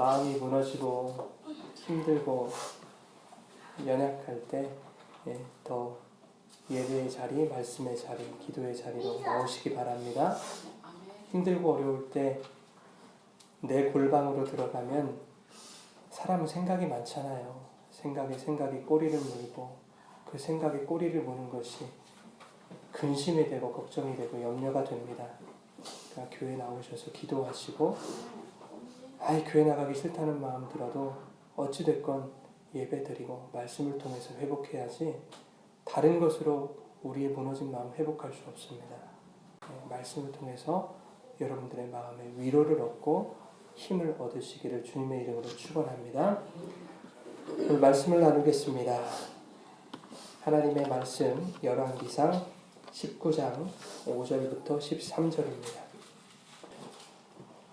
마음이 무너지고 힘들고 연약할 때 더 예배의 자리, 말씀의 자리, 기도의 자리로 나오시기 바랍니다. 힘들고 어려울 때 내 골방으로 들어가면 사람은 생각이 많잖아요. 생각이 꼬리를 물고 그 생각에 꼬리를 무는 것이 근심이 되고 걱정이 되고 염려가 됩니다. 그러니까 교회 나오셔서 기도하시고 교회 나가기 싫다는 마음 들어도 어찌됐건 예배드리고 말씀을 통해서 회복해야지 다른 것으로 우리의 무너진 마음 회복할 수 없습니다. 말씀을 통해서 여러분들의 마음에 위로를 얻고 힘을 얻으시기를 주님의 이름으로 축원합니다. 오늘 말씀을 나누겠습니다. 하나님의 말씀 열왕기상 19장 5절부터 13절입니다.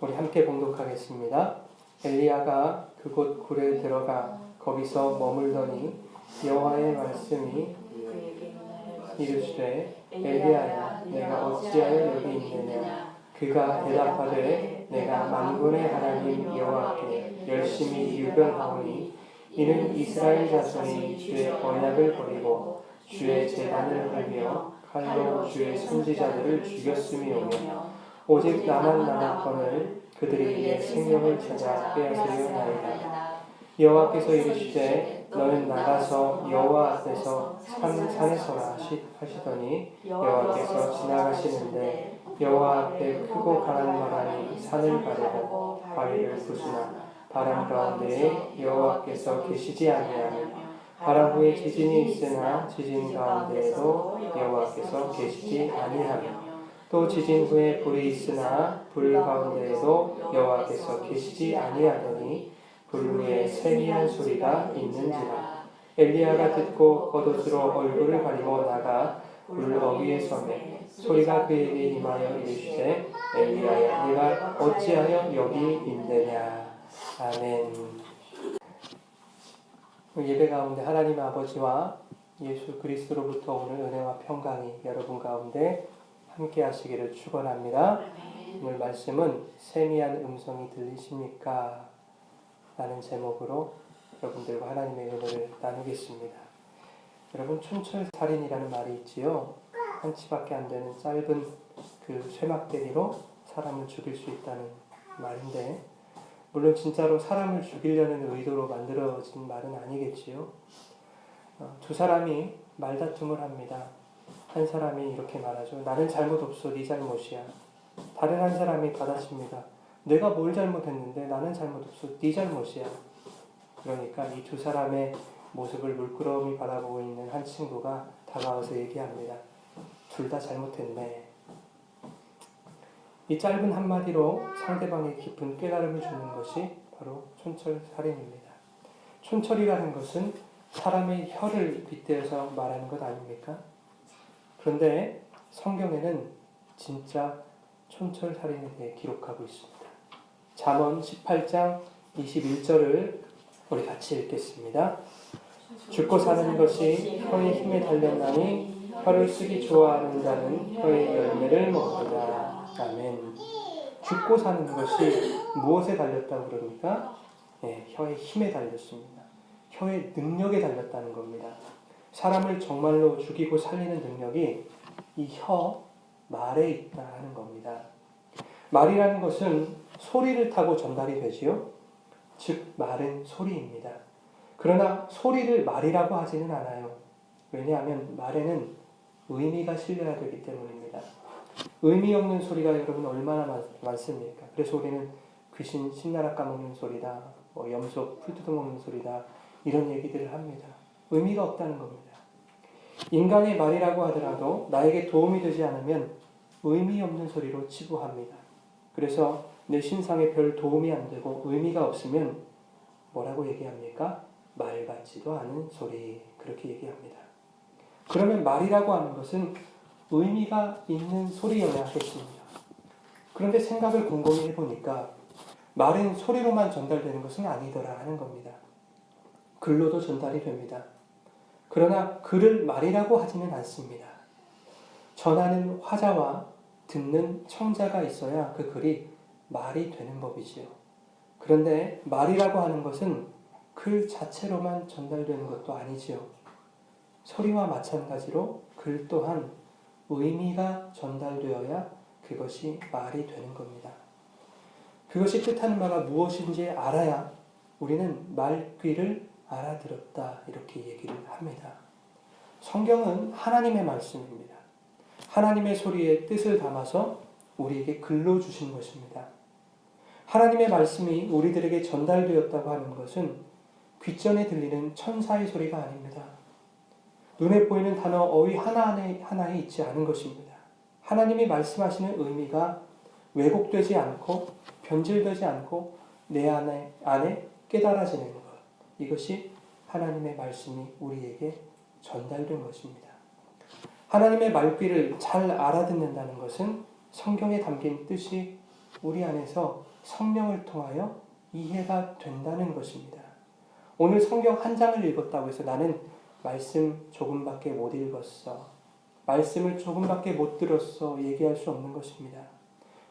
우리 함께 봉독하겠습니다. 엘리야가 그곳 굴에 들어가 거기서 머물더니 여호와의 말씀이 이르시되 엘리야야 내가 어찌하여 여기 있느냐. 그가 대답하되 내가 만군의 하나님 여호와께 열심히 유별하오니 이는 이스라엘 자손이 주의 언약을 버리고 주의 제단을 헐며 칼로 주의 선지자들을 죽였음이오며 오직 나만 남았거늘 그들이 내 생명을 찾아 빼앗으려나이다. 여호와께서 이르시되 너는 나가서 여호와 앞에서 산에 서라 하시더니 여호와께서 지나가시는데 여호와 앞에 크고 강한 바람이 산을 가르고 바위를 부수나 바람 가운데에 여호와께서 계시지 아니하며 바람 후에 지진이 있으나 지진 가운데에도 여호와께서 계시지 아니하며 또 지진 후에 불이 있으나 불 가운데에도 여호와께서 계시지 아니하더니 불 후에 세미한 소리가 있는지라. 엘리야가 듣고 겉옷으로 얼굴을 가리고 나가 불 어귀에 서매 소리가 그에게 임하여 이르시되 엘리야야 네가 어찌하여 여기 있느냐. 아멘. 예배 가운데 하나님 아버지와 예수 그리스도로부터 오는 은혜와 평강이 여러분 가운데 함께 하시기를 축원합니다. 오늘 말씀은 세미한 음성이 들리십니까? 라는 제목으로 여러분들과 하나님의 은혜를 나누겠습니다. 여러분 촌철살인이라는 말이 있지요. 한 치밖에 안 되는 짧은 그 쇠막대기로 사람을 죽일 수 있다는 말인데 물론 진짜로 사람을 죽이려는 의도로 만들어진 말은 아니겠지요. 두 사람이 말다툼을 합니다. 한 사람이 이렇게 말하죠. 나는 잘못 없어. 네 잘못이야. 다른 한 사람이 받아칩니다. 내가 뭘 잘못했는데 나는 잘못 없어. 네 잘못이야. 그러니까 이 두 사람의 모습을 물끄러미 바라보고 있는 한 친구가 다가와서 얘기합니다. 둘 다 잘못했네. 이 짧은 한마디로 상대방의 깊은 깨달음을 주는 것이 바로 촌철살인입니다. 촌철이라는 것은 사람의 혀를 빗대어서 말하는 것 아닙니까? 그런데 성경에는 진짜 촌철살인에 대해 기록하고 있습니다. 잠언 18장 21절을 우리 같이 읽겠습니다. 죽고 사는 것이 혀의 힘에 달렸나니 혀를 쓰기 좋아하는 자는 혀의 열매를 먹으리라. 아멘. 죽고 사는 것이 무엇에 달렸다고 그럽니까? 혀의 힘에 달렸습니다. 혀의 능력에 달렸다는 겁니다. 사람을 정말로 죽이고 살리는 능력이 이 혀, 말에 있다 하는 겁니다. 말이라는 것은 소리를 타고 전달이 되지요. 즉 말은 소리입니다. 그러나 소리를 말이라고 하지는 않아요. 왜냐하면 말에는 의미가 실려야 되기 때문입니다. 의미 없는 소리가 여러분 얼마나 많습니까? 그래서 우리는 귀신 신나라 까먹는 소리다, 염소 풀 뜯어먹는 소리다 이런 얘기들을 합니다. 의미가 없다는 겁니다. 인간의 말이라고 하더라도 나에게 도움이 되지 않으면 의미 없는 소리로 치부합니다. 그래서 내 신상에 별 도움이 안 되고 의미가 없으면 뭐라고 얘기합니까? 말 같지도 않은 소리, 그렇게 얘기합니다. 그러면 말이라고 하는 것은 의미가 있는 소리여야 하겠습니다. 그런데 생각을 곰곰이 해보니까 말은 소리로만 전달되는 것은 아니더라 하는 겁니다. 글로도 전달이 됩니다. 그러나 글을 말이라고 하지는 않습니다. 전하는 화자와 듣는 청자가 있어야 그 글이 말이 되는 법이지요. 그런데 말이라고 하는 것은 글 자체로만 전달되는 것도 아니지요. 소리와 마찬가지로 글 또한 의미가 전달되어야 그것이 말이 되는 겁니다. 그것이 뜻하는 바가 무엇인지 알아야 우리는 말귀를 알아들었다 이렇게 얘기를 합니다. 성경은 하나님의 말씀입니다. 하나님의 소리에 뜻을 담아서 우리에게 글로 주신 것입니다. 하나님의 말씀이 우리들에게 전달되었다고 하는 것은 귓전에 들리는 천사의 소리가 아닙니다. 눈에 보이는 단어 어휘 하나에 있지 않은 것입니다. 하나님이 말씀하시는 의미가 왜곡되지 않고 변질되지 않고 내 안에 깨달아지는 것. 이것이 하나님의 말씀이 우리에게 전달된 것입니다. 하나님의 말귀를 잘 알아듣는다는 것은 성경에 담긴 뜻이 우리 안에서 성령을 통하여 이해가 된다는 것입니다. 오늘 성경 한 장을 읽었다고 해서 나는 말씀 조금밖에 못 읽었어. 말씀을 조금밖에 못 들었어. 얘기할 수 없는 것입니다.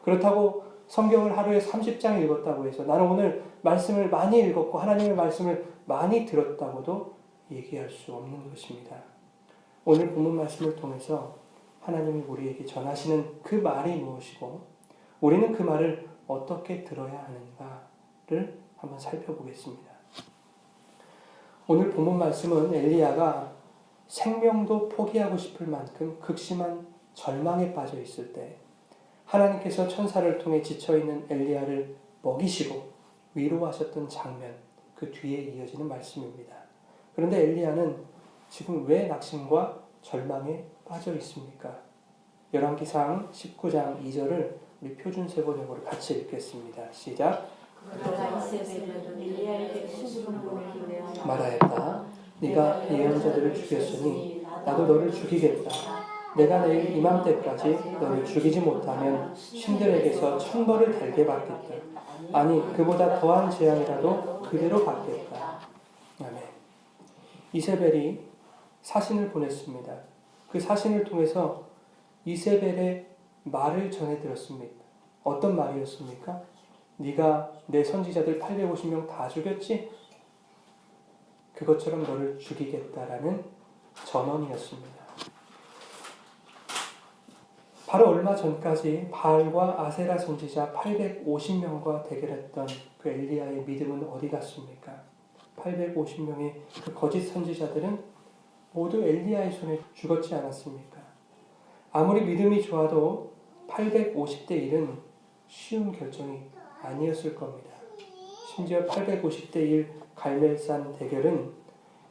그렇다고 성경을 하루에 30장 읽었다고 해서 나는 오늘 말씀을 많이 읽었고 하나님의 말씀을 많이 들었다고도 얘기할 수 없는 것입니다. 오늘 본문 말씀을 통해서 하나님이 우리에게 전하시는 그 말이 무엇이고 우리는 그 말을 어떻게 들어야 하는가를 한번 살펴보겠습니다. 오늘 본문 말씀은 엘리야가 생명도 포기하고 싶을 만큼 극심한 절망에 빠져 있을 때 하나님께서 천사를 통해 지쳐있는 엘리야를 먹이시고 위로하셨던 장면, 그 뒤에 이어지는 말씀입니다. 그런데 엘리야는 지금 왜 낙심과 절망에 빠져 있습니까? 열왕기상 19장 2절을 우리 표준세번역으로 같이 읽겠습니다. 시작. 말하였다. 네가 예언자들을 죽였으니 나도 너를 죽이겠다. 내가 내일 이맘때까지 너를 죽이지 못하면 신들에게서 천벌을 달게 받겠다. 아니 그보다 더한 재앙이라도 그대로 받겠다. 아멘. 이세벨이 사신을 보냈습니다. 그 사신을 통해서 이세벨의 말을 전해 들었습니다. 어떤 말이었습니까? 네가 내 선지자들 850명 다 죽였지? 그것처럼 너를 죽이겠다라는 전언이었습니다. 바로 얼마 전까지 바알과 아세라 선지자 850명과 대결했던 그 엘리야의 믿음은 어디 갔습니까? 850명의 그 거짓 선지자들은 모두 엘리야의 손에 죽었지 않았습니까? 아무리 믿음이 좋아도 850대 1은 쉬운 결정이 아니었을 겁니다. 심지어 850대 1 갈멜산 대결은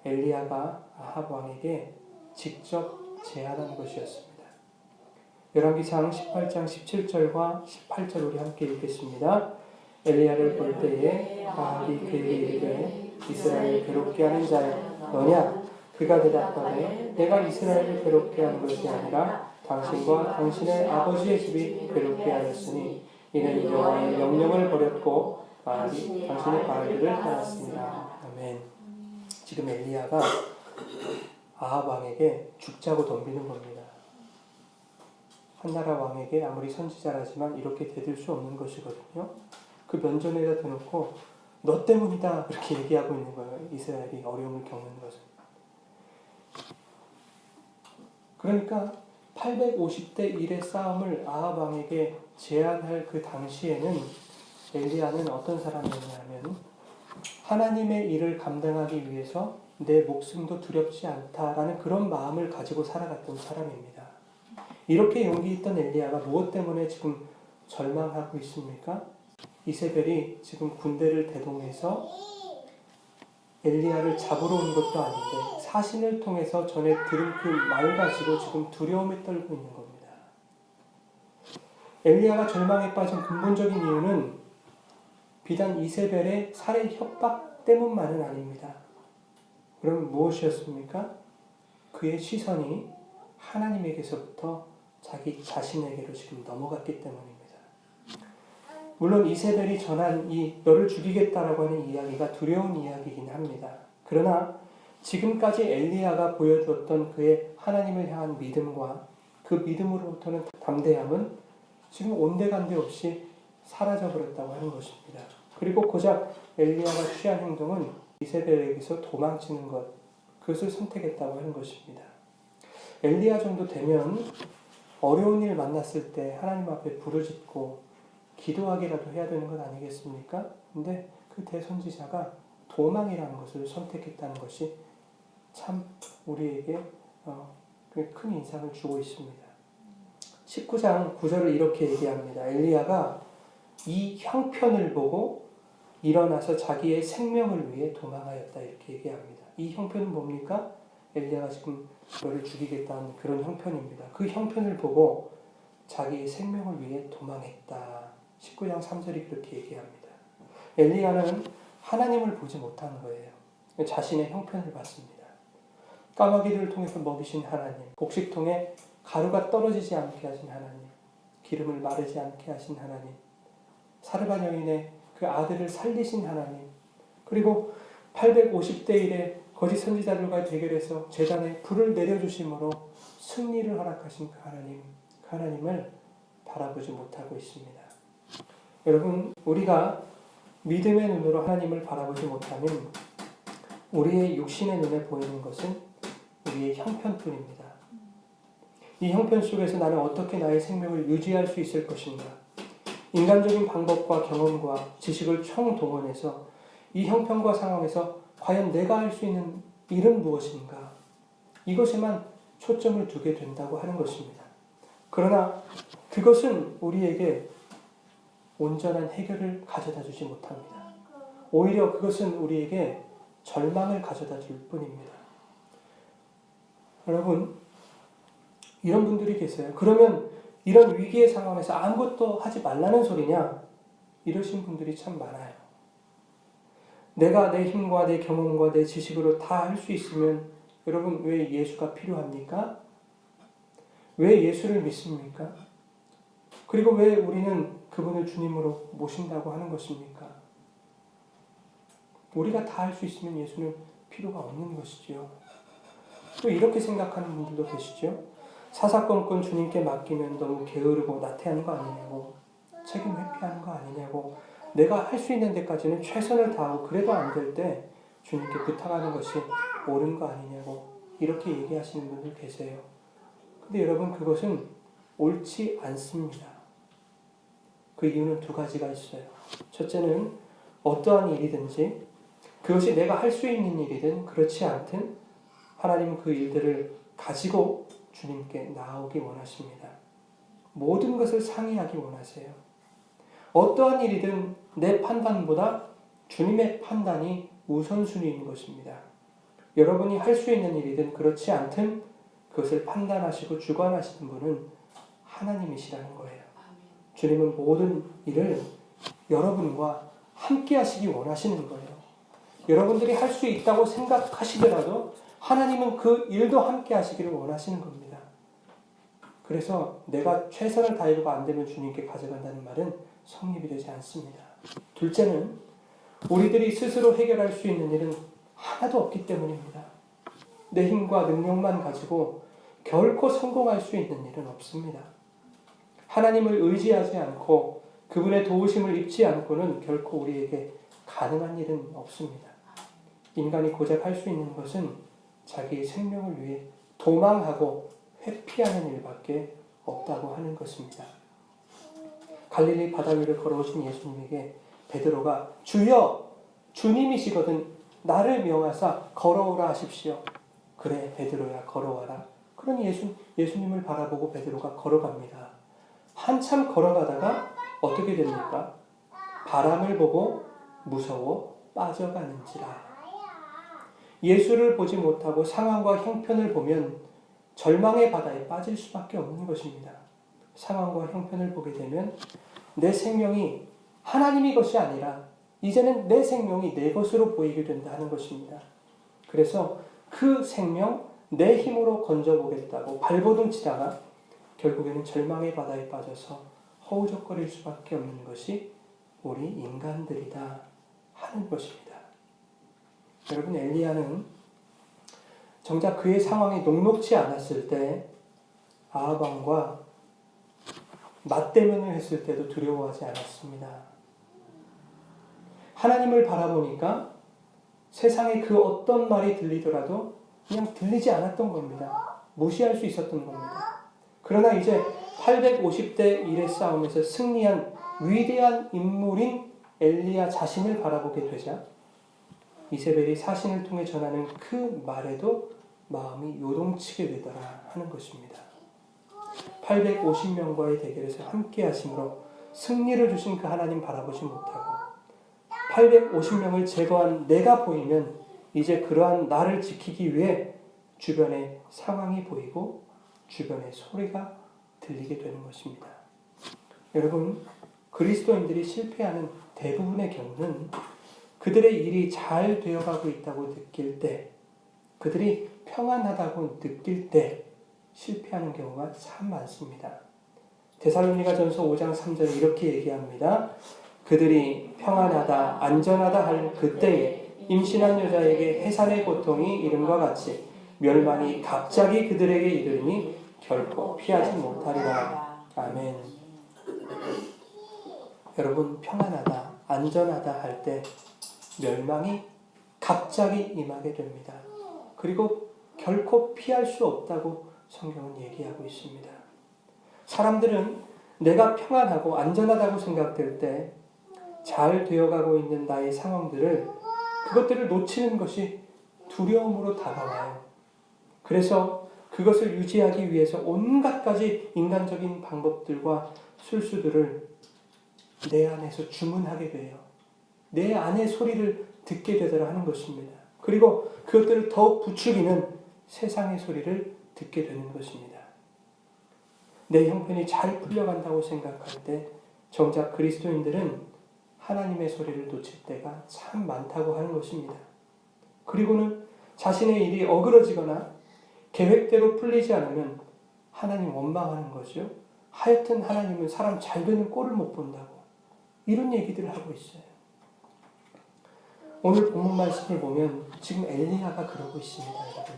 엘리야가 아합 왕에게 직접 제안한 것이었습니다. 열왕기상 18장 17절과 18절 우리 함께 읽겠습니다. 엘리야를 볼 때에 아합이 그에게 이르되 이스라엘을 괴롭게 하는 자여 너냐? 그가 대답하되 내가 이스라엘을 괴롭게 하는 것이 아니라 당신과 당신의 아버지의 집이 괴롭게 하였으니 이는 여호와의 명령을 버렸고 당신의 바알들을 따랐습니다. 아멘. 지금 엘리야가 아합 왕에게 죽자고 덤비는 겁니다. 한나라 왕에게 아무리 선지자라지만 이렇게 대들 수 없는 것이거든요. 그 면전에다 대놓고 너 때문이다 이렇게 얘기하고 있는 거예요. 이스라엘이 어려움을 겪는 것은. 그러니까 850대 1의 싸움을 아합 왕에게 제안할 그 당시에는 엘리야는 어떤 사람이었냐면 하나님의 일을 감당하기 위해서 내 목숨도 두렵지 않다라는 그런 마음을 가지고 살아갔던 사람입니다. 이렇게 용기 있던 엘리야가 무엇 때문에 지금 절망하고 있습니까? 이세벨이 지금 군대를 대동해서 엘리야를 잡으러 온 것도 아닌데 사신을 통해서 전에 들은 그 말 가지고 지금 두려움에 떨고 있는 겁니다. 엘리야가 절망에 빠진 근본적인 이유는 비단 이세벨의 살해 협박 때문만은 아닙니다. 그럼 무엇이었습니까? 그의 시선이 하나님에게서부터 자기 자신에게로 지금 넘어갔기 때문입니다. 물론 이세벨이 전한 이 너를 죽이겠다라고 하는 이야기가 두려운 이야기이긴 합니다. 그러나 지금까지 엘리야가 보여주었던 그의 하나님을 향한 믿음과 그 믿음으로부터는 담대함은 지금 온데간데 없이 사라져버렸다고 하는 것입니다. 그리고 고작 엘리야가 취한 행동은 이세벨에게서 도망치는 것, 그것을 선택했다고 하는 것입니다. 엘리야 정도 되면 어려운 일 만났을 때 하나님 앞에 부르짖고 기도하기라도 해야 되는 것 아니겠습니까? 근데 그 대선지자가 도망이라는 것을 선택했다는 것이 참 우리에게 큰 인상을 주고 있습니다. 19장 9절을 이렇게 얘기합니다. 엘리야가 이 형편을 보고 일어나서 자기의 생명을 위해 도망하였다, 이렇게 얘기합니다. 이 형편은 뭡니까? 엘리야가 지금 너를 죽이겠다는 그런 형편입니다. 그 형편을 보고 자기의 생명을 위해 도망했다. 19장 3절이 그렇게 얘기합니다. 엘리야는 하나님을 보지 못한 거예요. 자신의 형편을 봤습니다. 까마귀를 통해서 먹이신 하나님, 곡식통에 가루가 떨어지지 않게 하신 하나님, 기름을 마르지 않게 하신 하나님, 사르밧 여인의 그 아들을 살리신 하나님, 그리고 850대 1의 거짓 선지자들과 대결해서 제단에 불을 내려주심으로 승리를 허락하신 그 하나님을 바라보지 못하고 있습니다. 여러분, 우리가 믿음의 눈으로 하나님을 바라보지 못하면 우리의 육신의 눈에 보이는 것은 우리의 형편뿐입니다. 이 형편 속에서 나는 어떻게 나의 생명을 유지할 수 있을 것인가? 인간적인 방법과 경험과 지식을 총동원해서 이 형편과 상황에서 과연 내가 할 수 있는 일은 무엇인가? 이것에만 초점을 두게 된다고 하는 것입니다. 그러나 그것은 우리에게 온전한 해결을 가져다 주지 못합니다. 오히려 그것은 우리에게 절망을 가져다 줄 뿐입니다. 여러분, 이런 분들이 계세요. 그러면 이런 위기의 상황에서 아무것도 하지 말라는 소리냐? 이러신 분들이 참 많아요. 내가 내 힘과 내 경험과 내 지식으로 다 할 수 있으면 여러분, 왜 예수가 필요합니까? 왜 예수를 믿습니까? 그리고 왜 우리는 그분을 주님으로 모신다고 하는 것입니까? 우리가 다 할 수 있으면 예수는 필요가 없는 것이지요. 또 이렇게 생각하는 분들도 계시죠. 사사건건 주님께 맡기면 너무 게으르고 나태한 거 아니냐고, 책임 회피하는 거 아니냐고, 내가 할 수 있는 데까지는 최선을 다하고 그래도 안 될 때 주님께 부탁하는 것이 옳은 거 아니냐고 이렇게 얘기하시는 분들 계세요. 근데 여러분, 그것은 옳지 않습니다. 그 이유는 두 가지가 있어요. 첫째는 어떠한 일이든지 그것이 내가 할 수 있는 일이든 그렇지 않든 하나님은 그 일들을 가지고 주님께 나아오기 원하십니다. 모든 것을 상의하기 원하세요. 어떠한 일이든 내 판단보다 주님의 판단이 우선순위인 것입니다. 여러분이 할 수 있는 일이든 그렇지 않든 그것을 판단하시고 주관하시는 분은 하나님이시라는 거예요. 주님은 모든 일을 여러분과 함께 하시기 원하시는 거예요. 여러분들이 할 수 있다고 생각하시더라도 하나님은 그 일도 함께 하시기를 원하시는 겁니다. 그래서 내가 최선을 다해도 안 되면 주님께 가져간다는 말은 성립이 되지 않습니다. 둘째는 우리들이 스스로 해결할 수 있는 일은 하나도 없기 때문입니다. 내 힘과 능력만 가지고 결코 성공할 수 있는 일은 없습니다. 하나님을 의지하지 않고 그분의 도우심을 입지 않고는 결코 우리에게 가능한 일은 없습니다. 인간이 고작 할 수 있는 것은 자기의 생명을 위해 도망하고 회피하는 일밖에 없다고 하는 것입니다. 갈릴리 바다 위를 걸어오신 예수님에게 베드로가 주여, 주님이시거든 나를 명하사 걸어오라 하십시오. 그래 베드로야, 걸어와라. 그러니 예수님을 바라보고 베드로가 걸어갑니다. 한참 걸어가다가 어떻게 됩니까? 바람을 보고 무서워 빠져가는지라. 예수를 보지 못하고 상황과 형편을 보면 절망의 바다에 빠질 수밖에 없는 것입니다. 상황과 형편을 보게 되면 내 생명이 하나님의 것이 아니라 이제는 내 생명이 내 것으로 보이게 된다 하는 것입니다. 그래서 그 생명 내 힘으로 건져보겠다고 발버둥 치다가 결국에는 절망의 바다에 빠져서 허우적거릴 수밖에 없는 것이 우리 인간들이다 하는 것입니다. 여러분, 엘리야는 정작 그의 상황이 녹록지 않았을 때 아합 왕과 맞대면을 했을 때도 두려워하지 않았습니다. 하나님을 바라보니까 세상에 그 어떤 말이 들리더라도 그냥 들리지 않았던 겁니다. 무시할 수 있었던 겁니다. 그러나 이제 850대 1의 싸움에서 승리한 위대한 인물인 엘리야 자신을 바라보게 되자 이세벨이 사신을 통해 전하는 그 말에도 마음이 요동치게 되더라 하는 것입니다. 850명과의 대결에서 함께 하심으로 승리를 주신 그 하나님 바라보지 못하고 850명을 제거한 내가 보이면 이제 그러한 나를 지키기 위해 주변의 상황이 보이고 주변의 소리가 들리게 되는 것입니다. 여러분, 그리스도인들이 실패하는 대부분의 경우는 그들의 일이 잘 되어가고 있다고 느낄 때, 그들이 평안하다고 느낄 때 실패하는 경우가 참 많습니다. 데살로니가전서 5장 3절에 이렇게 얘기합니다. 그들이 평안하다, 안전하다 할 그때에 임신한 여자에게 해산의 고통이 이름과 같이 멸망이 갑자기 그들에게 이르니 결코 피하지 못하리라. 아멘. 여러분, 평안하다, 안전하다 할 때 멸망이 갑자기 임하게 됩니다. 그리고 결코 피할 수 없다고 성경은 얘기하고 있습니다. 사람들은 내가 평안하고 안전하다고 생각될 때 잘 되어가고 있는 나의 상황들을 그것들을 놓치는 것이 두려움으로 다가와요. 그래서 그것을 유지하기 위해서 온갖 가지 인간적인 방법들과 술수들을 내 안에서 주문하게 돼요. 내 안의 소리를 듣게 되더라 하는 것입니다. 그리고 그것들을 더욱 부추기는 세상의 소리를 듣게 되는 것입니다. 내 형편이 잘 풀려간다고 생각할 때 정작 그리스도인들은 하나님의 소리를 놓칠 때가 참 많다고 하는 것입니다. 그리고는 자신의 일이 어그러지거나 계획대로 풀리지 않으면 하나님 원망하는 거죠. 하여튼 하나님은 사람 잘 되는 꼴을 못 본다고 이런 얘기들을 하고 있어요. 오늘 본문 말씀을 보면 지금 엘리야가 그러고 있습니다. 여러분.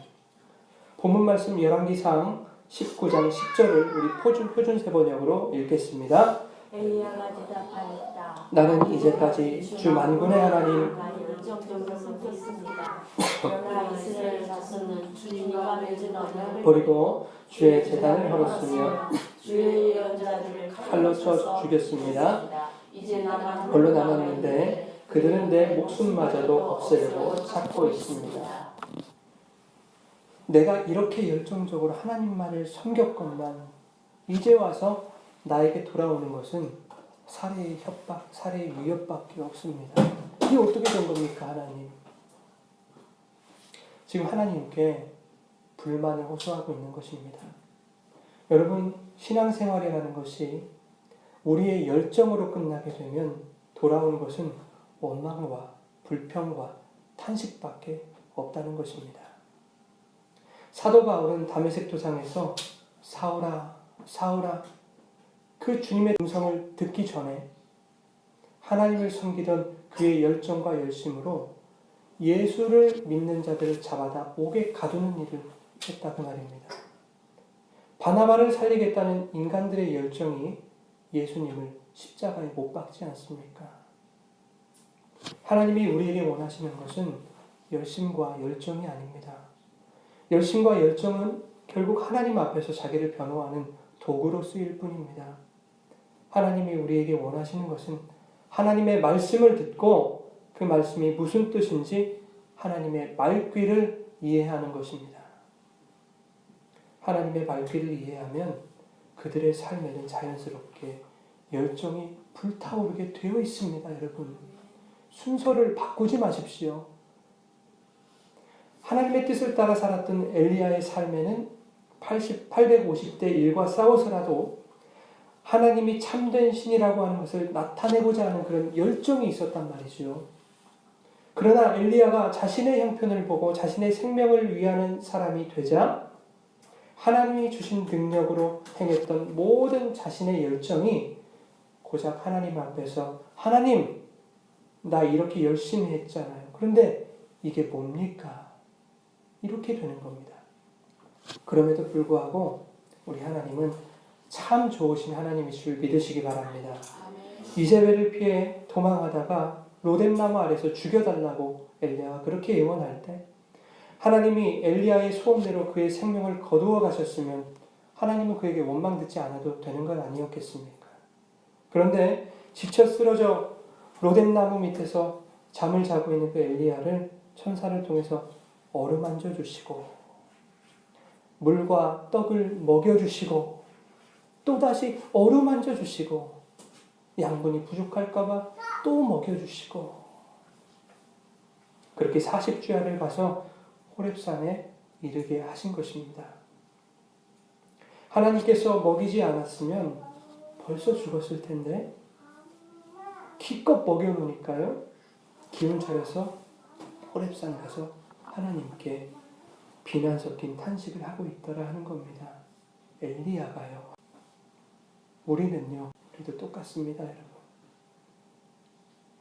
본문 말씀 열왕기상 19장 10절을 우리 표준세 번역으로 읽겠습니다. 엘리야가 대답하였다. 나는 이제까지 주 만군의 하나님 열정적으로 섬겼습니다. 그러나 이스라엘 자손은 주님과 맺은 언약을 버리고 주의 제단을 헐었으며 주의 예언자들을 칼로 쳐 죽였습니다. 이제 나만 홀로 남았는데 그들은 내 목숨마저도 없애려고 찾고 있습니다. 내가 이렇게 열정적으로 하나님만을 섬겼건만 이제 와서 나에게 돌아오는 것은 살해의 협박, 살해의 위협밖에 없습니다. 이게 어떻게 된 겁니까, 하나님? 지금 하나님께 불만을 호소하고 있는 것입니다. 여러분, 신앙생활이라는 것이 우리의 열정으로 끝나게 되면 돌아오는 것은 원망과 불평과 탄식밖에 없다는 것입니다. 사도 바울은 다메섹 도상에서 사울아, 사울아 그 주님의 음성을 듣기 전에 하나님을 섬기던 그의 열정과 열심으로 예수를 믿는 자들을 잡아다 옥에 가두는 일을 했다 그 말입니다. 바나바를 살리겠다는 인간들의 열정이 예수님을 십자가에 못 박지 않습니까? 하나님이 우리에게 원하시는 것은 열심과 열정이 아닙니다. 열심과 열정은 결국 하나님 앞에서 자기를 변호하는 도구로 쓰일 뿐입니다. 하나님이 우리에게 원하시는 것은 하나님의 말씀을 듣고 그 말씀이 무슨 뜻인지 하나님의 말귀를 이해하는 것입니다. 하나님의 말귀를 이해하면 그들의 삶에는 자연스럽게 열정이 불타오르게 되어 있습니다. 여러분, 순서를 바꾸지 마십시오. 하나님의 뜻을 따라 살았던 엘리야의 삶에는 850대 1과 싸워서라도 하나님이 참된 신이라고 하는 것을 나타내고자 하는 그런 열정이 있었단 말이죠. 그러나 엘리야가 자신의 형편을 보고 자신의 생명을 위하는 사람이 되자 하나님이 주신 능력으로 행했던 모든 자신의 열정이 고작 하나님 앞에서 하나님, 나 이렇게 열심히 했잖아요. 그런데 이게 뭡니까? 이렇게 되는 겁니다. 그럼에도 불구하고 우리 하나님은 참 좋으신 하나님이실 줄 믿으시기 바랍니다. 이세벨을 피해 도망하다가 로뎀나무 아래서 죽여달라고 엘리야가 그렇게 예언할 때 하나님이 엘리야의 소원대로 그의 생명을 거두어 가셨으면 하나님은 그에게 원망 듣지 않아도 되는 건 아니었겠습니까? 그런데 지쳐 쓰러져 로뎀나무 밑에서 잠을 자고 있는 그 엘리야를 천사를 통해서 어루만져 주시고 물과 떡을 먹여주시고 또다시 어루만져 주시고 양분이 부족할까봐 또 먹여주시고 그렇게 40주야를 가서 호렙산에 이르게 하신 것입니다. 하나님께서 먹이지 않았으면 벌써 죽었을 텐데 기껏 먹여놓으니까요. 기운 차려서 호렙산 가서 하나님께 비난 섞인 탄식을 하고 있더라 하는 겁니다. 엘리야가요. 우리는요. 우리도 똑같습니다. 여러분.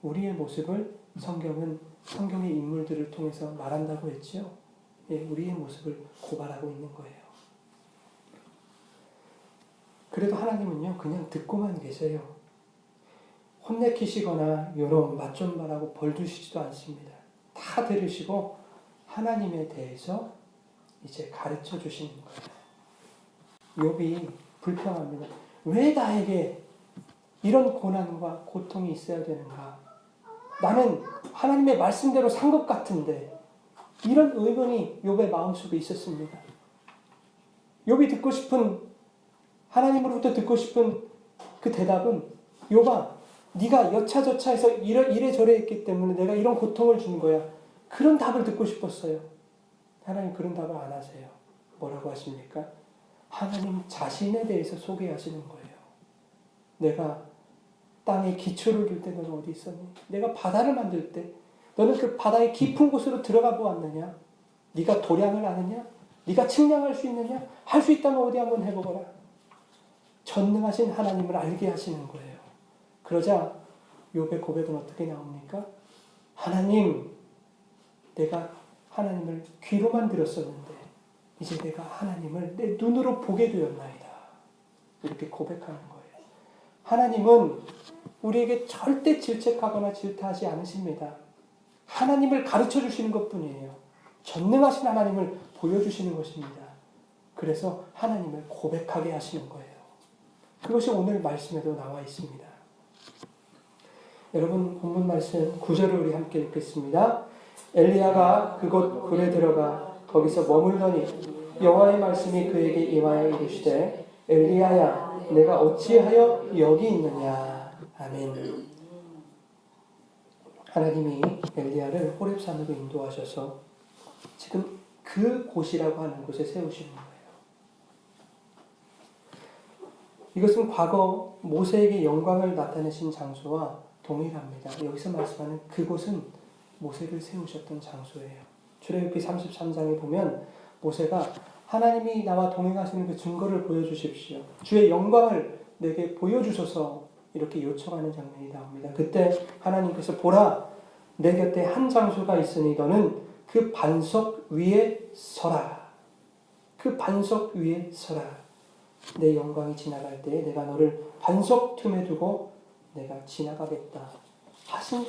우리의 모습을 성경의 인물들을 통해서 말한다고 했죠. 예, 우리의 모습을 고발하고 있는 거예요. 그래도 하나님은요. 그냥 듣고만 계세요. 혼내키시거나 요런 맛 좀 말하고 벌 두시지도 않습니다. 다 들으시고 하나님에 대해서 이제 가르쳐 주시는 거예요. 욥이 불평합니다. 왜 나에게 이런 고난과 고통이 있어야 되는가? 나는 하나님의 말씀대로 산 것 같은데 이런 의문이 욥의 마음속에 있었습니다. 욥이 듣고 싶은 하나님으로부터 듣고 싶은 그 대답은 욥아 네가 여차저차해서 이래저래 했기 때문에 내가 이런 고통을 주는 거야. 그런 답을 듣고 싶었어요. 하나님 그런 답을 안 하세요. 뭐라고 하십니까? 하나님 자신에 대해서 소개하시는 거예요. 내가 땅에 기초를 둘 때 너는 어디 있었니? 내가 바다를 만들 때 너는 그 바다의 깊은 곳으로 들어가 보았느냐? 네가 도량을 아느냐? 네가 측량할 수 있느냐? 할 수 있다면 어디 한번 해보거라. 전능하신 하나님을 알게 하시는 거예요. 그러자 욥의 고백은 어떻게 나옵니까? 하나님, 내가 하나님을 귀로만 들었었는데 이제 내가 하나님을 내 눈으로 보게 되었나이다. 이렇게 고백하는 거예요. 하나님은 우리에게 절대 질책하거나 질타하지 않으십니다. 하나님을 가르쳐 주시는 것뿐이에요. 전능하신 하나님을 보여주시는 것입니다. 그래서 하나님을 고백하게 하시는 거예요. 그것이 오늘 말씀에도 나와 있습니다. 여러분 본문 말씀 9절을 우리 함께 읽겠습니다. 엘리야가 그곳 굴에 들어가 거기서 머물더니 여호와의 말씀이 그에게 임하여 이르시되 엘리야야 내가 어찌하여 여기 있느냐. 아멘. 하나님이 엘리야를 호렙산으로 인도하셔서 지금 그 곳이라고 하는 곳에 세우시는 거예요. 이것은 과거 모세에게 영광을 나타내신 장소와 동일합니다. 여기서 말씀하는 그곳은 모세를 세우셨던 장소예요. 출애굽기 33장에 보면 모세가 하나님이 나와 동행하시는 그 증거를 보여주십시오. 주의 영광을 내게 보여주셔서 이렇게 요청하는 장면이 나옵니다. 그때 하나님께서 보라 내 곁에 한 장소가 있으니 너는 그 반석 위에 서라. 그 반석 위에 서라. 내 영광이 지나갈 때 내가 너를 반석 틈에 두고 내가 지나가겠다 하신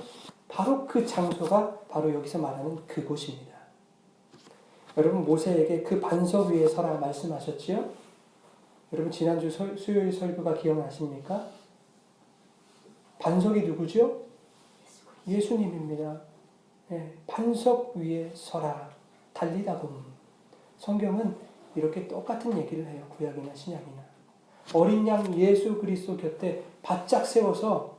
바로 그 장소가 바로 여기서 말하는 그곳입니다. 여러분 모세에게 그 반석 위에 서라 말씀하셨지요? 여러분 지난주 수요일 설교가 기억나십니까? 반석이 누구죠? 예수님입니다. 네, 반석 위에 서라 달리다봄. 성경은 이렇게 똑같은 얘기를 해요. 구약이나 신약이나. 어린 양 예수 그리스도 곁에 바짝 세워서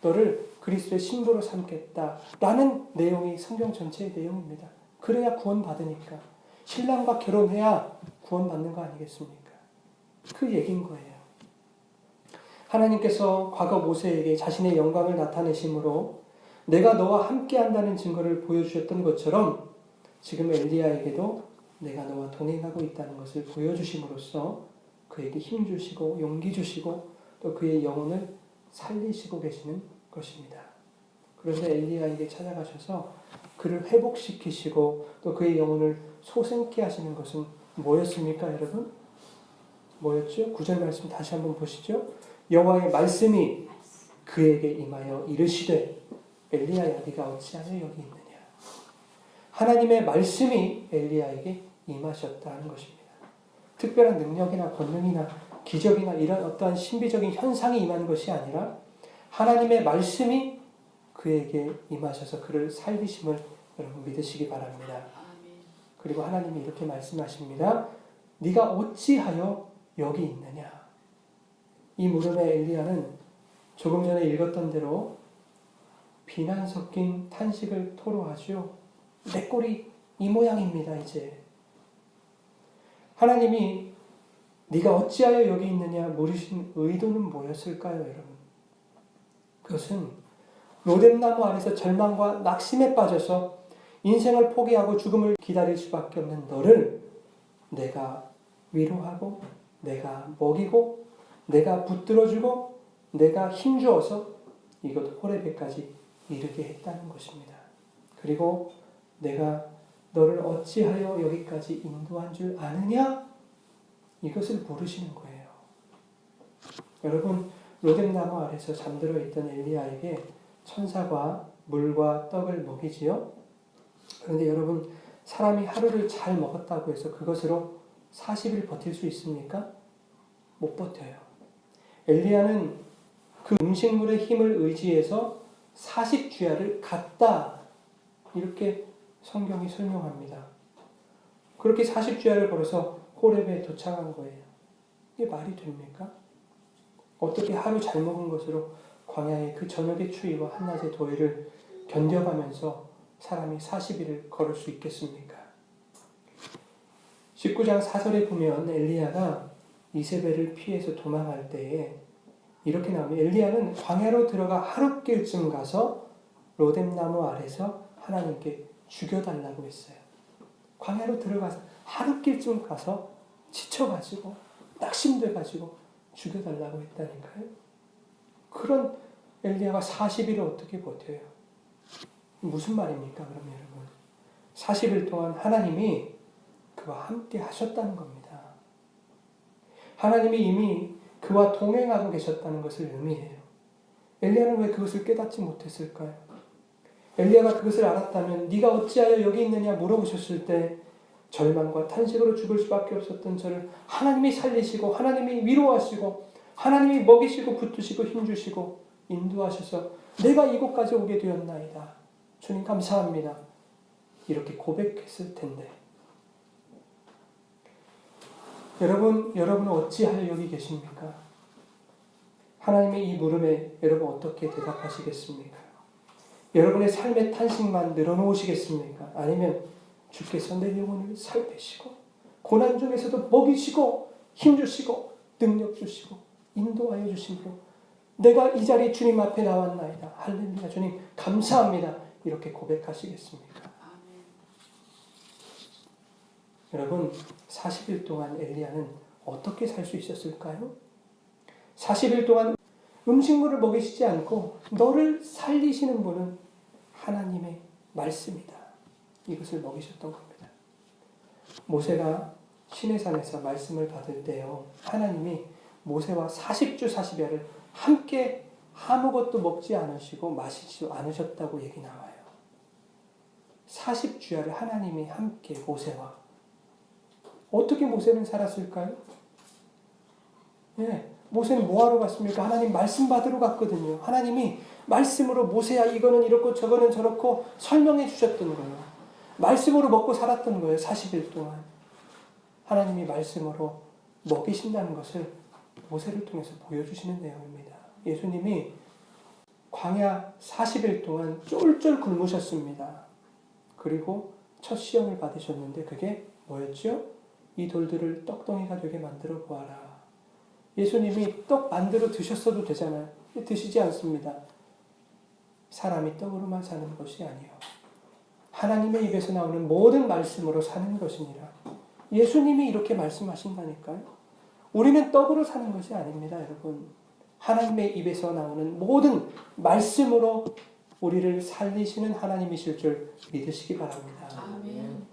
너를 그리스도의 신부로 삼겠다라는 내용이 성경 전체의 내용입니다. 그래야 구원받으니까. 신랑과 결혼해야 구원받는 거 아니겠습니까? 그 얘기인 거예요. 하나님께서 과거 모세에게 자신의 영광을 나타내심으로 내가 너와 함께한다는 증거를 보여주셨던 것처럼 지금 엘리야에게도 내가 너와 동행하고 있다는 것을 보여주심으로써 그에게 힘 주시고 용기 주시고 또 그의 영혼을 살리시고 계시는 것입니다. 그런데 엘리야에게 찾아가셔서 그를 회복시키시고 또 그의 영혼을 소생케 하시는 것은 뭐였습니까, 여러분? 뭐였죠? 9절 말씀 다시 한번 보시죠. 여호와의 말씀이 그에게 임하여 이르시되 엘리야야 네가 어찌하여 여기 있느냐. 하나님의 말씀이 엘리야에게 임하셨다는 것입니다. 특별한 능력이나 권능이나 기적이나 이런 어떠한 신비적인 현상이 임한 것이 아니라 하나님의 말씀이 그에게 임하셔서 그를 살리심을 여러분 믿으시기 바랍니다. 그리고 하나님이 이렇게 말씀하십니다. 네가 어찌하여 여기 있느냐. 이 물음에 엘리야는 조금 전에 읽었던 대로 비난 섞인 탄식을 토로하죠. 내 꼴이 이 모양입니다. 이제 하나님이 네가 어찌하여 여기 있느냐 물으신 의도는 뭐였을까요, 여러분? 그것은 로뎀나무 아래서 절망과 낙심에 빠져서 인생을 포기하고 죽음을 기다릴 수밖에 없는 너를 내가 위로하고 내가 먹이고 내가 붙들어주고 내가 힘주어서 이곳 호레베까지 이르게 했다는 것입니다. 그리고 내가 너를 어찌하여 여기까지 인도한 줄 아느냐? 이것을 물으시는 거예요. 여러분, 로뎀나무 아래서 잠들어 있던 엘리야에게 천사가 물과 떡을 먹이지요. 그런데 여러분, 사람이 하루를 잘 먹었다고 해서 그것으로 40일 버틸 수 있습니까? 못 버텨요. 엘리야는 그 음식물의 힘을 의지해서 40주야를 갔다. 이렇게 성경이 설명합니다. 그렇게 40주야를 걸어서 호렙에 도착한 거예요. 이게 말이 됩니까? 어떻게 하루 잘 먹은 것으로 광야의 그 저녁의 추위와 한낮의 더위를 견뎌가면서 사람이 40일을 걸을 수 있겠습니까? 19장 4절에 보면 엘리야가 이세벨을 피해서 도망할 때에 이렇게 나오면 엘리야는 광야로 들어가 하룻길쯤 가서 로뎀나무 아래서 하나님께 죽여달라고 했어요. 광야로 들어가서 하룻길쯤 가서 지쳐가지고 낙심돼가지고 죽여달라고 했다니까요. 그런 엘리야가 40일을 어떻게 버텨요? 무슨 말입니까? 그럼 여러분 40일 동안 하나님이 그와 함께 하셨다는 겁니다. 하나님이 이미 그와 동행하고 계셨다는 것을 의미해요. 엘리야는 왜 그것을 깨닫지 못했을까요? 엘리야가 그것을 알았다면 네가 어찌하여 여기 있느냐 물어보셨을 때 절망과 탄식으로 죽을 수밖에 없었던 저를 하나님이 살리시고 하나님이 위로하시고 하나님이 먹이시고 붙드시고 힘주시고 인도하셔서 내가 이곳까지 오게 되었나이다. 주님 감사합니다. 이렇게 고백했을 텐데 여러분은 어찌하여 여기 계십니까? 하나님의 이 물음에 여러분 어떻게 대답하시겠습니까? 여러분의 삶의 탄식만 늘어놓으시겠습니까? 아니면 주께서 내 영혼을 살피시고 고난 중에서도 먹이시고 힘주시고 능력 주시고 인도하여 주심으로 내가 이 자리 주님 앞에 나왔나이다. 할렐루야 주님 감사합니다. 이렇게 고백하시겠습니까? 여러분 40일 동안 엘리야는 어떻게 살 수 있었을까요? 40일 동안 음식물을 먹이시지 않고 너를 살리시는 분은 하나님의 말씀이다. 이것을 먹이셨던 겁니다. 모세가 시내산에서 말씀을 받을 때요. 하나님이 모세와 40주 40야를 함께 아무것도 먹지 않으시고 마시지 않으셨다고 얘기 나와요. 40주야를 하나님이 함께 모세와 어떻게 모세는 살았을까요? 예, 모세는 뭐하러 갔습니까? 하나님 말씀 받으러 갔거든요. 하나님이 말씀으로 모세야 이거는 이렇고 저거는 저렇고 설명해 주셨던 거예요. 말씀으로 먹고 살았던 거예요. 40일 동안. 하나님이 말씀으로 먹이신다는 것을 모세를 통해서 보여주시는 내용입니다. 예수님이 광야 40일 동안 쫄쫄 굶으셨습니다. 그리고 첫 시험을 받으셨는데 그게 뭐였죠? 이 돌들을 떡덩이가 되게 만들어 보아라. 예수님이 떡 만들어 드셨어도 되잖아요. 드시지 않습니다. 사람이 떡으로만 사는 것이 아니요 하나님의 입에서 나오는 모든 말씀으로 사는 것이니라. 예수님이 이렇게 말씀하신다니까요. 우리는 떡으로 사는 것이 아닙니다, 여러분. 하나님의 입에서 나오는 모든 말씀으로 우리를 살리시는 하나님이실 줄 믿으시기 바랍니다. 아멘.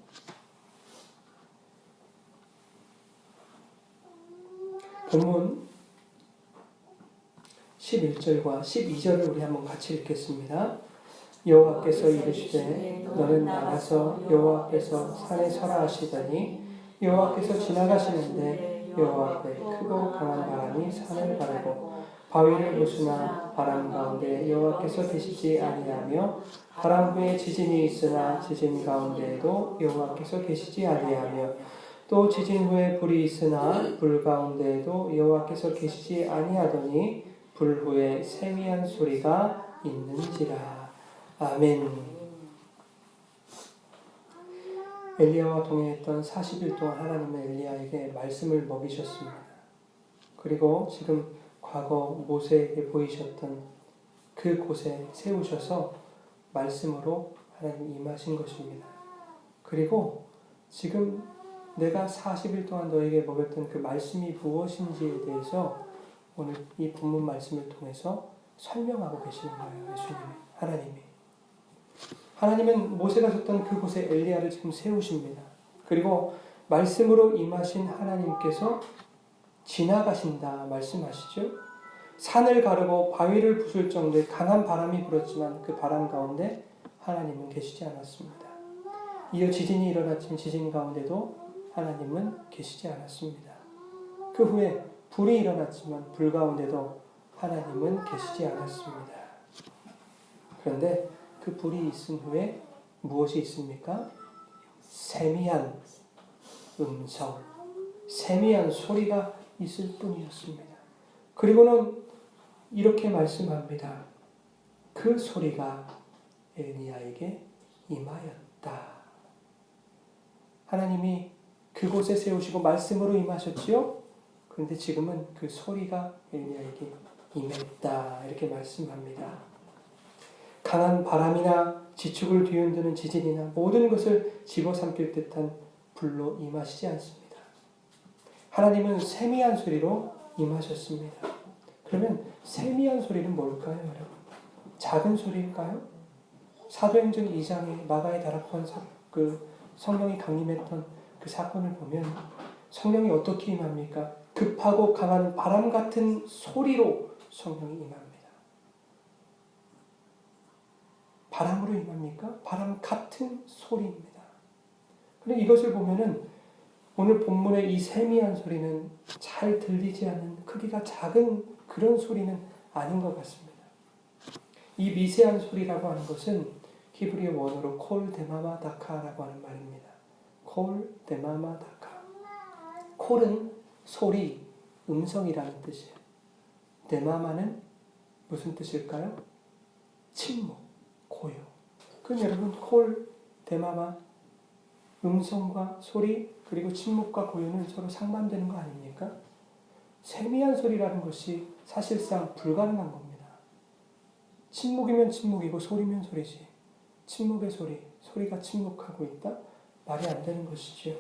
본문 11절과 12절을 우리 한번 같이 읽겠습니다. 여호와께서 이르시되 너는 나가서 여호와 앞에서 산에 서라 하시더니 여호와께서 지나가시는데 여호와 앞에 크고 강한 바람이 산을 가르고 바위를 부수나 바람 가운데 여호와께서 계시지 아니하며 바람 후에 지진이 있으나 지진 가운데에도 여호와께서 계시지 아니하며 또 지진 후에 불이 있으나 불 가운데에도 여호와께서 계시지 아니하더니 불 후에 세미한 소리가 있는지라. 아멘. 엘리야와 동행했던 40일 동안 하나님은 엘리야에게 말씀을 먹이셨습니다. 그리고 지금 과거 모세에게 보이셨던 그 곳에 세우셔서 말씀으로 하나님 임하신 것입니다. 그리고 지금 내가 40일 동안 너에게 먹였던 그 말씀이 무엇인지에 대해서 오늘 이 본문 말씀을 통해서 설명하고 계시는 거예요. 예수님이, 하나님은 모세가 섰던 그곳에 엘리야를 지금 세우십니다. 그리고 말씀으로 임하신 하나님께서 지나가신다 말씀하시죠. 산을 가르고 바위를 부술 정도의 강한 바람이 불었지만 그 바람 가운데 하나님은 계시지 않았습니다. 이어 지진이 일어났지만 지진 가운데도 하나님은 계시지 않았습니다. 그 후에 불이 일어났지만 불 가운데도 하나님은 계시지 않았습니다. 그런데 그 불이 있은 후에 무엇이 있습니까? 세미한 음성, 세미한 소리가 있을 뿐이었습니다. 그리고는 이렇게 말씀합니다. 그 소리가 엘리야에게 임하였다. 하나님이 그곳에 세우시고 말씀으로 임하셨지요? 그런데 지금은 그 소리가 엘리야에게 임했다. 이렇게 말씀합니다. 강한 바람이나 지축을 뒤흔드는 지진이나 모든 것을 집어삼킬 듯한 불로 임하시지 않습니다. 하나님은 세미한 소리로 임하셨습니다. 그러면 세미한 소리는 뭘까요, 여러분? 작은 소리일까요? 사도행전 2장에 마가의 다락방 그 성령이 강림했던 그 사건을 보면 성령이 어떻게 임합니까? 급하고 강한 바람 같은 소리로 성령이 임합니다. 바람으로 임합니까? 바람 같은 소리입니다. 그런데 이것을 보면은 오늘 본문의 이 세미한 소리는 잘 들리지 않는 크기가 작은 그런 소리는 아닌 것 같습니다. 이 미세한 소리라고 하는 것은 히브리어 원어로 콜 데마마 다카라고 하는 말입니다. 콜 데마마 다카. 콜은 소리, 음성이라는 뜻이에요. 데마마는 무슨 뜻일까요? 침묵, 고요. 그럼 여러분 콜, 데마마, 음성과 소리 그리고 침묵과 고요는 서로 상반되는 거 아닙니까? 세미한 소리라는 것이 사실상 불가능한 겁니다. 침묵이면 침묵이고 소리면 소리지. 침묵의 소리, 소리가 침묵하고 있다? 말이 안 되는 것이지요.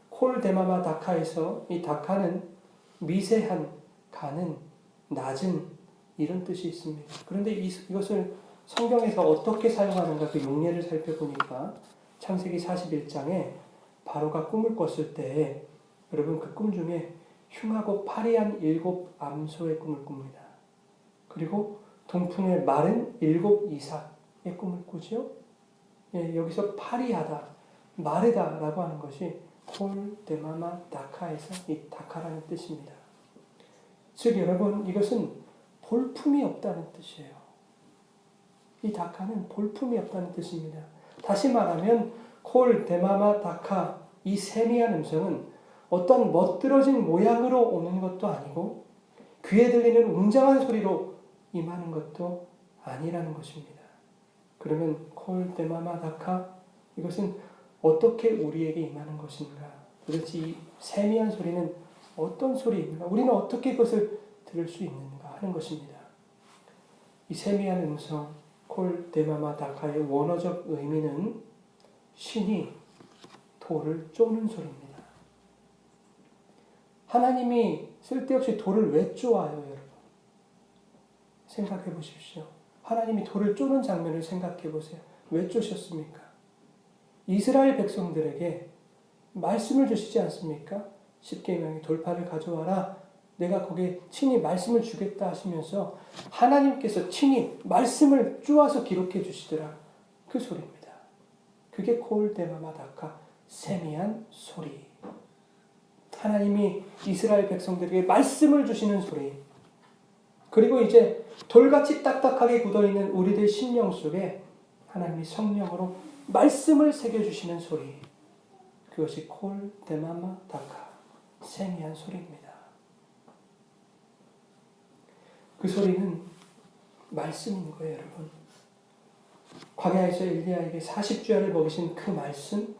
콜 데마마 다카에서 이 다카는 미세한, 가는, 낮은 이런 뜻이 있습니다. 그런데 이것을 성경에서 어떻게 사용하는가 그 용례를 살펴보니까 창세기 41장에 바로가 꿈을 꿨을 때 여러분 그 꿈 중에 흉하고 파리한 7 암소의 꿈을 꿉니다. 그리고 동풍의 마른 7 이삭의 꿈을 꾸죠. 예, 여기서 파리하다, 마르다라고 하는 것이 콜 데마마 다카에서 이 다카라는 뜻입니다. 즉 여러분 이것은 볼품이 없다는 뜻이에요. 이 다카는 볼품이 없다는 뜻입니다. 다시 말하면 콜 데마마 다카 이 세미한 음성은 어떤 멋들어진 모양으로 오는 것도 아니고 귀에 들리는 웅장한 소리로 임하는 것도 아니라는 것입니다. 그러면 콜 데마마 다카 이것은 어떻게 우리에게 임하는 것인가? 도대체 이 세미한 소리는 어떤 소리인가? 우리는 어떻게 그것을 들을 수 있는가 하는 것입니다. 이 세미한 음성 콜 데마마 다카의 원어적 의미는 신이 돌을 쪼는 소리입니다. 하나님이 쓸데없이 돌을 왜 쪼아요, 여러분? 생각해 보십시오. 하나님이 돌을 쪼는 장면을 생각해 보세요. 왜 쪼셨습니까? 이스라엘 백성들에게 말씀을 주시지 않습니까? 십계명의 돌판을 가져와라. 내가 거기에 친히 말씀을 주겠다 하시면서 하나님께서 친히 말씀을 쪼아서 기록해 주시더라. 그 소리입니다. 그게 콜데마마다카, 세미한 소리. 하나님이 이스라엘 백성들에게 말씀을 주시는 소리. 그리고 이제 돌같이 딱딱하게 굳어있는 우리들 심령 속에 하나님이 성령으로 말씀을 새겨주시는 소리. 그것이 콜데마마다카, 세미한 소리입니다. 그 소리는 말씀인 거예요, 여러분. 광야에서 엘리야에게 40주야를 먹이신 그 말씀,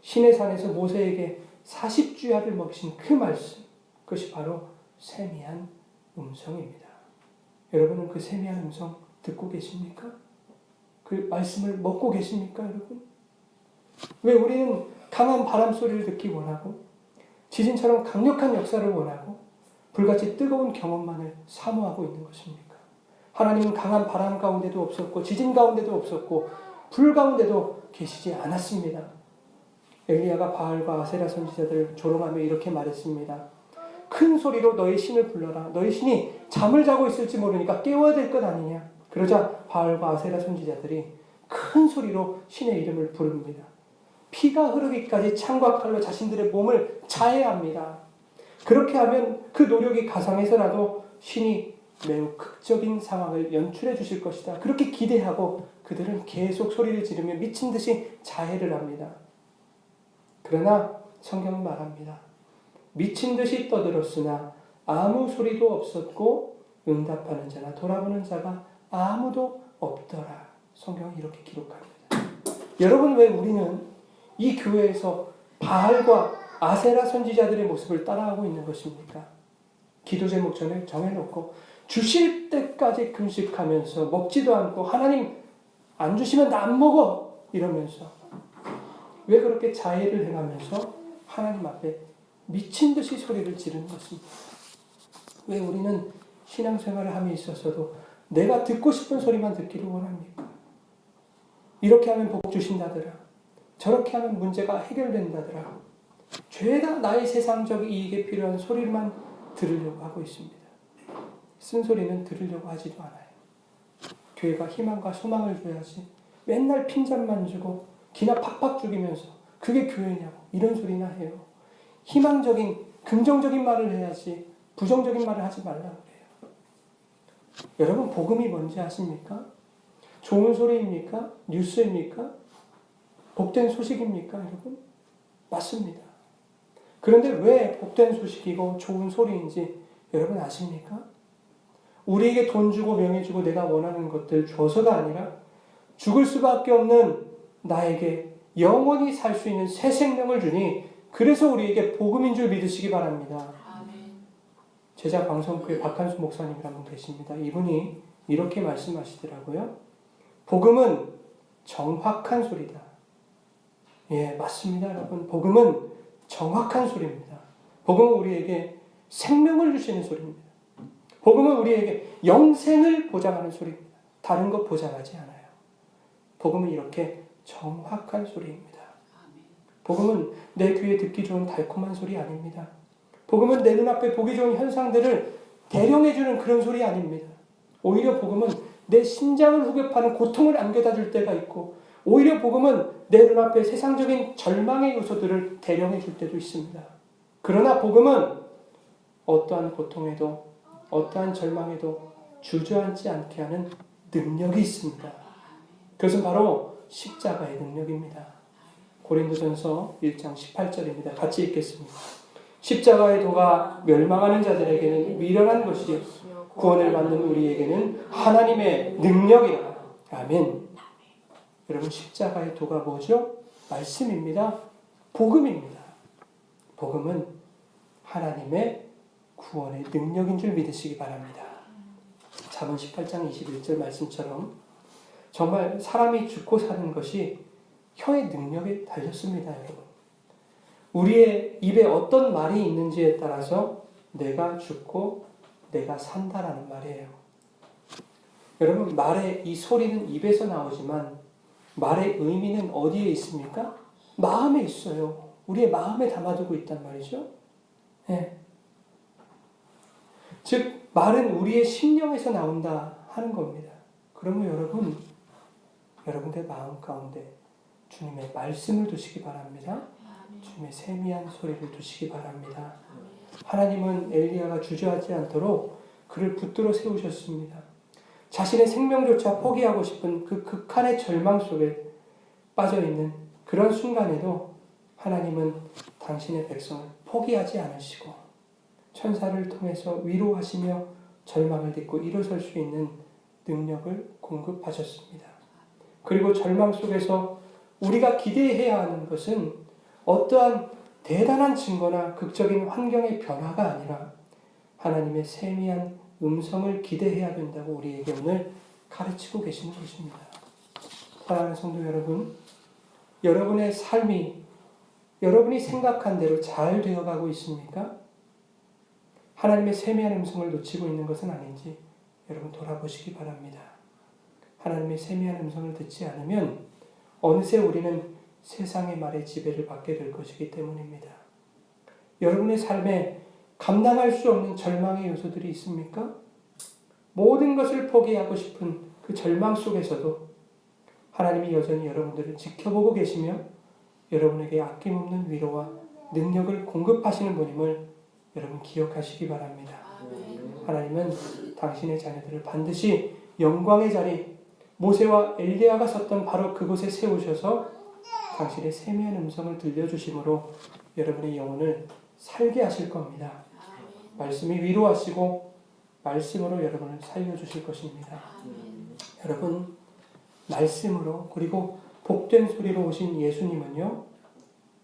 시내산에서 모세에게 40주야를 먹이신 그 말씀, 그것이 바로 세미한 음성입니다. 여러분은 그 세미한 음성 듣고 계십니까? 그 말씀을 먹고 계십니까, 여러분? 왜 우리는 강한 바람 소리를 듣기 원하고 지진처럼 강력한 역사를 원하고 불같이 뜨거운 경험만을 사모하고 있는 것입니까? 하나님은 강한 바람 가운데도 없었고 지진 가운데도 없었고 불 가운데도 계시지 않았습니다. 엘리야가 바알과 아세라 선지자들을 조롱하며 이렇게 말했습니다. 큰 소리로 너희 신을 불러라. 너희 신이 잠을 자고 있을지 모르니까 깨워야 될 것 아니냐. 그러자 바알과 아세라 선지자들이 큰 소리로 신의 이름을 부릅니다. 피가 흐르기까지 창과 칼로 자신들의 몸을 자해합니다. 그렇게 하면 그 노력이 가상해서라도 신이 매우 극적인 상황을 연출해 주실 것이다. 그렇게 기대하고 그들은 계속 소리를 지르며 미친 듯이 자해를 합니다. 그러나 성경은 말합니다. 미친 듯이 떠들었으나 아무 소리도 없었고 응답하는 자나 돌아보는 자가 아무도 없더라. 성경은 이렇게 기록합니다. 여러분, 왜 우리는 이 교회에서 바알과 아세라 선지자들의 모습을 따라하고 있는 것입니까? 기도 제목 정해놓고 주실 때까지 금식하면서 먹지도 않고 하나님 안 주시면 나 안 먹어 이러면서 왜 그렇게 자해를 행하면서 하나님 앞에 미친 듯이 소리를 지르는 것입니까? 왜 우리는 신앙생활을 함에 있어서도 내가 듣고 싶은 소리만 듣기를 원합니까? 이렇게 하면 복 주신다더라. 저렇게 하면 문제가 해결된다더라. 죄다 나의 세상적 이익에 필요한 소리만 들으려고 하고 있습니다. 쓴소리는 들으려고 하지도 않아요. 교회가 희망과 소망을 줘야지 맨날 핀잔만 주고 기나 팍팍 죽이면서 그게 교회냐고 이런 소리나 해요. 희망적인 긍정적인 말을 해야지 부정적인 말을 하지 말라고 해요. 여러분, 복음이 뭔지 아십니까? 좋은 소리입니까? 뉴스입니까? 복된 소식입니까, 여러분? 맞습니다. 그런데 왜 복된 소식이고 좋은 소리인지 여러분 아십니까? 우리에게 돈 주고 명예 주고 내가 원하는 것들 줘서가 아니라 죽을 수밖에 없는 나에게 영원히 살 수 있는 새 생명을 주니 그래서 우리에게 복음인 줄 믿으시기 바랍니다. 제자 광성교회 박한수 목사님이라는 분 계십니다. 이분이 이렇게 말씀하시더라고요. 복음은 정확한 소리다. 예, 맞습니다, 여러분. 복음은 정확한 소리입니다. 복음은 우리에게 생명을 주시는 소리입니다. 복음은 우리에게 영생을 보장하는 소리입니다. 다른 것 보장하지 않아요. 복음은 이렇게 정확한 소리입니다. 복음은 내 귀에 듣기 좋은 달콤한 소리 아닙니다. 복음은 내 눈앞에 보기 좋은 현상들을 대령해주는 그런 소리 아닙니다. 오히려 복음은 내 심장을 후벼파는 고통을 안겨다 줄 때가 있고 오히려 복음은 내 눈앞에 세상적인 절망의 요소들을 대령해 줄 때도 있습니다. 그러나 복음은 어떠한 고통에도 어떠한 절망에도 주저앉지 않게 하는 능력이 있습니다. 그것은 바로 십자가의 능력입니다. 고린도전서 1장 18절입니다. 같이 읽겠습니다. 십자가의 도가 멸망하는 자들에게는 미련한 것이 구원을 받는 우리에게는 하나님의 능력이라. 아멘. 여러분, 십자가의 도가 뭐죠? 말씀입니다. 복음입니다. 복음은 하나님의 구원의 능력인 줄 믿으시기 바랍니다. 잠언 18장 21절 말씀처럼 정말 사람이 죽고 사는 것이 혀의 능력에 달렸습니다, 여러분. 우리의 입에 어떤 말이 있는지에 따라서 내가 죽고 내가 산다라는 말이에요. 여러분, 말의 이 소리는 입에서 나오지만 말의 의미는 어디에 있습니까? 마음에 있어요. 우리의 마음에 담아두고 있단 말이죠. 네. 즉 말은 우리의 심령에서 나온다 하는 겁니다. 그러면 여러분들 마음 가운데 주님의 말씀을 두시기 바랍니다. 주님의 세미한 소리를 두시기 바랍니다. 하나님은 엘리야가 주저하지 않도록 그를 붙들어 세우셨습니다. 자신의 생명조차 포기하고 싶은 그 극한의 절망 속에 빠져있는 그런 순간에도 하나님은 당신의 백성을 포기하지 않으시고 천사를 통해서 위로하시며 절망을 딛고 일어설 수 있는 능력을 공급하셨습니다. 그리고 절망 속에서 우리가 기대해야 하는 것은 어떠한 대단한 증거나 극적인 환경의 변화가 아니라 하나님의 세미한 음성을 기대해야 된다고 우리에게 오늘 가르치고 계시는 것입니다. 사랑하는 성도 여러분, 여러분의 삶이 여러분이 생각한 대로 잘 되어가고 있습니까? 하나님의 세미한 음성을 놓치고 있는 것은 아닌지 여러분 돌아보시기 바랍니다. 하나님의 세미한 음성을 듣지 않으면 어느새 우리는 세상의 말의 지배를 받게 될 것이기 때문입니다. 여러분의 삶에 감당할 수 없는 절망의 요소들이 있습니까? 모든 것을 포기하고 싶은 그 절망 속에서도 하나님이 여전히 여러분들을 지켜보고 계시며 여러분에게 아낌없는 위로와 능력을 공급하시는 분임을 여러분 기억하시기 바랍니다. 하나님은 당신의 자녀들을 반드시 영광의 자리, 모세와 엘리야가 섰던 바로 그곳에 세우셔서 당신의 세미한 음성을 들려주심으로 여러분의 영혼을 살게 하실 겁니다. 말씀이 위로하시고 말씀으로 여러분을 살려주실 것입니다. 여러분, 말씀으로 그리고 복된 소리로 오신 예수님은요,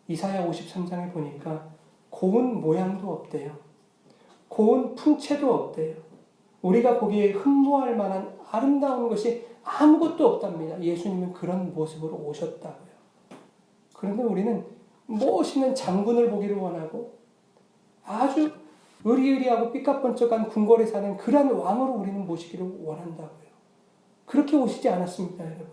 이사야 53장에 보니까 고운 모양도 없대요. 고운 풍채도 없대요. 우리가 보기에 흠모할 만한 아름다운 것이 아무것도 없답니다. 예수님은 그런 모습으로 오셨다고요. 그런데 우리는 멋있는 장군을 보기를 원하고 아주 의리의리하고 삐까뻔쩍한 궁궐에 사는 그런 왕으로 우리는 모시기를 원한다고요. 그렇게 오시지 않았습니다, 여러분.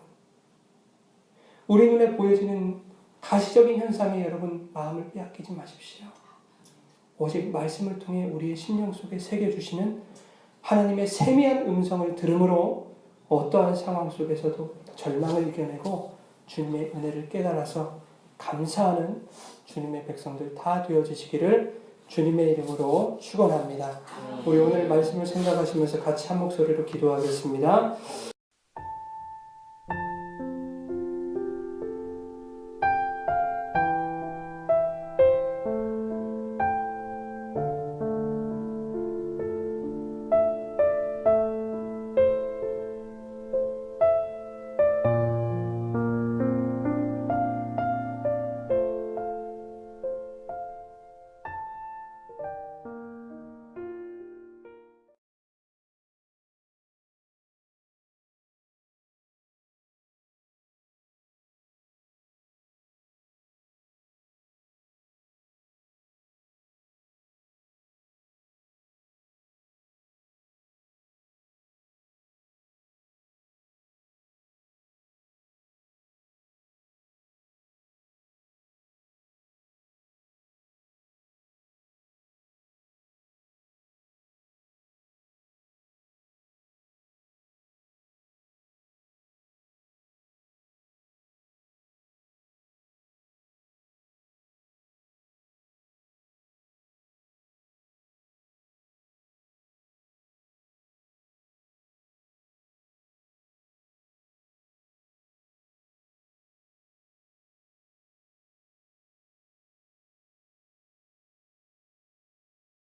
우리 눈에 보여지는 가시적인 현상에 여러분 마음을 빼앗기지 마십시오. 오직 말씀을 통해 우리의 심령 속에 새겨주시는 하나님의 세미한 음성을 들음으로 어떠한 상황 속에서도 절망을 이겨내고 주님의 은혜를 깨달아서 감사하는 주님의 백성들 다 되어지시기를 주님의 이름으로 축원합니다. 우리 오늘 말씀을 생각하시면서 같이 한 목소리로 기도하겠습니다.